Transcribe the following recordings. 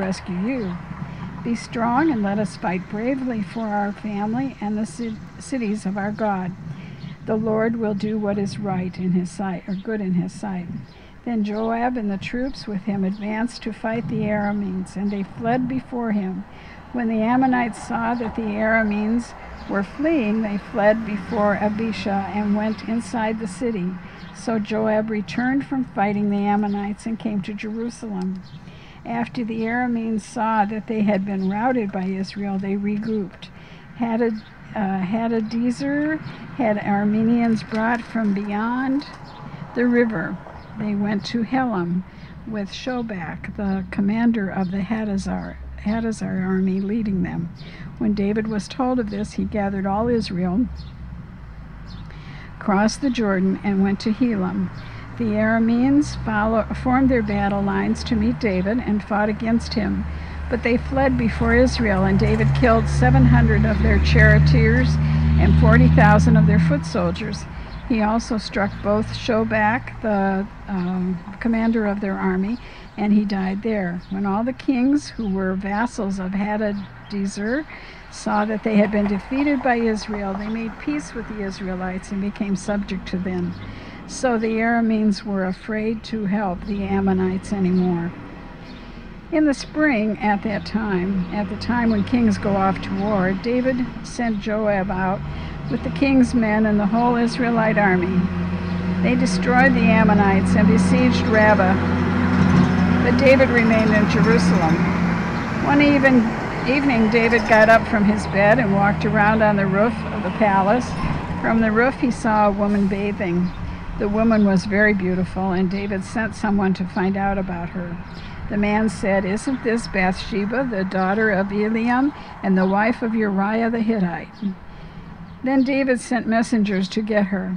rescue you. Be strong and let us fight bravely for our family and the cities of our God. The Lord will do what is right in his sight, or good in his sight." Then Joab and the troops with him advanced to fight the Arameans, and they fled before him. When the Ammonites saw that the Arameans were fleeing, they fled before Abishai and went inside the city. So Joab returned from fighting the Ammonites and came to Jerusalem. After the Arameans saw that they had been routed by Israel, they regrouped. Hadadezer had Arameans brought from beyond the river. They went to Helam with Shobak, the commander of the Hadazar army, leading them. When David was told of this, he gathered all Israel, crossed the Jordan, and went to Helam. The Arameans formed their battle lines to meet David and fought against him, but they fled before Israel, and David killed 700 of their charioteers and 40,000 of their foot soldiers. He also struck both Shobak, the commander of their army, and he died there. When all the kings who were vassals of Hadadezer saw that they had been defeated by Israel, they made peace with the Israelites and became subject to them. So the Arameans were afraid to help the Ammonites anymore. In the spring at the time when kings go off to war, David sent Joab out with the king's men and the whole Israelite army. They destroyed the Ammonites and besieged Rabbah, but David remained in Jerusalem. One evening, David got up from his bed and walked around on the roof of the palace. From the roof, he saw a woman bathing. The woman was very beautiful, and David sent someone to find out about her. The man said, "Isn't this Bathsheba, the daughter of Eliam, and the wife of Uriah the Hittite?" Then David sent messengers to get her.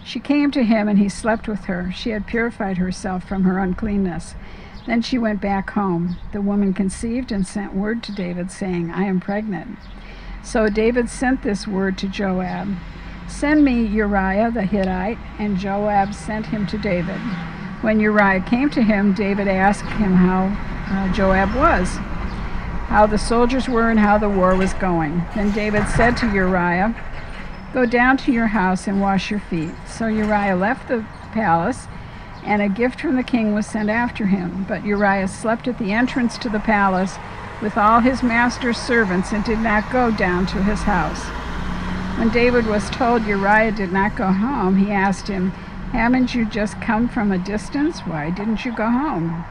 She came to him, and he slept with her. She had purified herself from her uncleanness. Then she went back home. The woman conceived and sent word to David, saying, "I am pregnant." So David sent this word to Joab, "Send me Uriah the Hittite," and Joab sent him to David. When Uriah came to him, David asked him how Joab was, how the soldiers were, and how the war was going. Then David said to Uriah, "Go down to your house and wash your feet." So Uriah left the palace, and a gift from the king was sent after him. But Uriah slept at the entrance to the palace with all his master's servants and did not go down to his house. When David was told Uriah did not go home, he asked him, "Haven't you just come from a distance? Why didn't you go home?"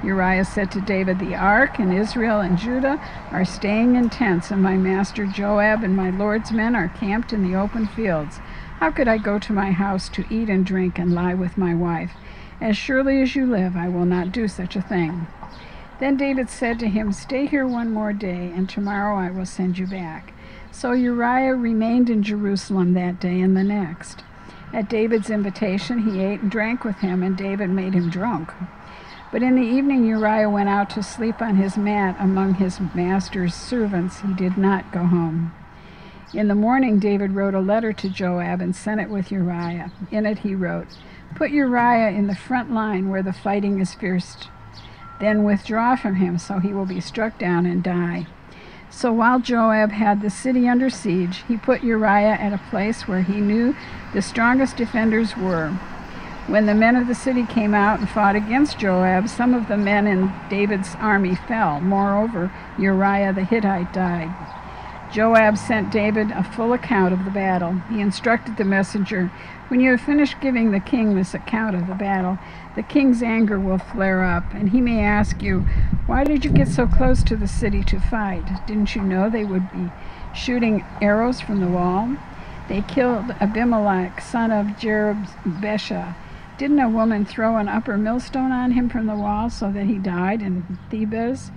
Uriah said to David, "The ark and Israel and Judah are staying in tents, and my master Joab and my lord's men are camped in the open fields. How could I go to my house to eat and drink and lie with my wife? As surely as you live, I will not do such a thing." Then David said to him, "Stay here one more day, and tomorrow I will send you back." So Uriah remained in Jerusalem that day and the next. At David's invitation, he ate and drank with him, and David made him drunk. But in the evening, Uriah went out to sleep on his mat among his master's servants. He did not go home. In the morning, David wrote a letter to Joab and sent it with Uriah. In it he wrote, "Put Uriah in the front line where the fighting is fierce. Then withdraw from him, so he will be struck down and die." So while Joab had the city under siege, he put Uriah at a place where he knew the strongest defenders were. When the men of the city came out and fought against Joab, some of the men in David's army fell. Moreover, Uriah the Hittite died. Joab sent David a full account of the battle. He instructed the messenger, "When you have finished giving the king this account of the battle, the king's anger will flare up, and he may ask you, 'Why did you get so close to the city to fight? Didn't you know they would be shooting arrows from the wall? They killed Abimelech, son of Jerubbaal. Didn't a woman throw an upper millstone on him from the wall so that he died in Thebez?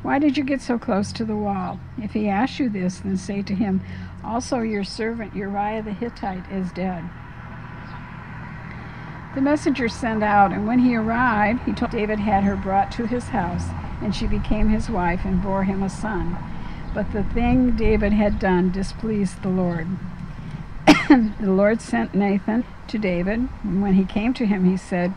Why did you get so close to the wall? If he asks you this, then say to him, also your servant Uriah the Hittite is dead." The messenger sent out, and when he arrived, he told David had her brought to his house, and she became his wife and bore him a son. But the thing David had done displeased the Lord. The Lord sent Nathan to David, and when he came to him, he said,